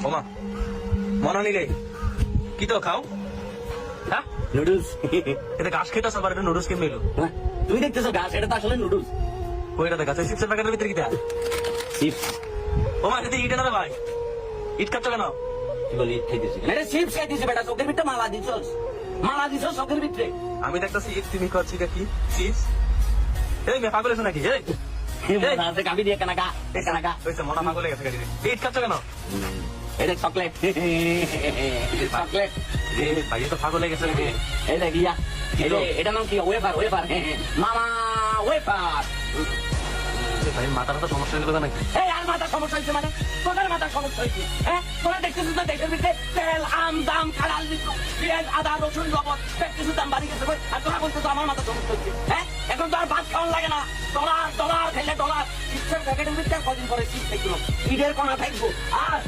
ওমা মনে নিলে কি তো খাও? হ্যাঁ নুডলস। এটা ঘাস খেতে আবার এটা নুডলস কিনবে এলো। তুমি দেখতেছো ঘাস, এটা তো আসলে নুডলস। কইটা দেখা যাচ্ছে চিপসের প্যাকেটের ভিতরে কিটা চিপস। ওমা এটা ইট না রে ভাই, ইট খাচ্ছ কেন? কি বলি ইট খাইতেছি? এটা চিপস খাইতেছি বেটা, চোখের ভিতরে মালা দিছস, মালা দিছস চোখের ভিতরে। আমি দেখতেছি ইট, তুমি খাচ্ছি কি চিপস? এই মে পাগল আছে নাকি? এই কাবি দিয়ে কানাকা কানাকা হইছে মনা পাগল হয়ে গেছে গাড়ি। ইট খাচ্ছ কেন? এটা চকলেট চকলেট। ভাই তো পাগল হয়ে গেছে নাকি? এটা গিয়া এটা নাম কি? ওয়েফার ওয়েফার মামা ওয়েফার। ভাই মাথার তো সমস্যা হয়ে গেল নাকি? এই আর মাথা সমস্যা হয়েছে মানে? তোদের মাথা সমস্যা হয়েছে? হ্যাঁ তোরা দেখতেছিস না দেশের ভিতরে তেল আম দাম খাড়াল পেঁয়াজ আদা রসুন লবণ দেখতেছিস দাম বাড়ি গেছে, আর তোরা বলতেছো আমার মাথা সমস্যা হচ্ছে? হ্যাঁ এখন তো আর ভাত খাওয়ান লাগে না, ডলার ডলার খাইলে ডলার। চিপসের প্যাকেটের ভিতরে কদিন পরে চিপস খাইছিল, ঈদের কোনা থাকবো আর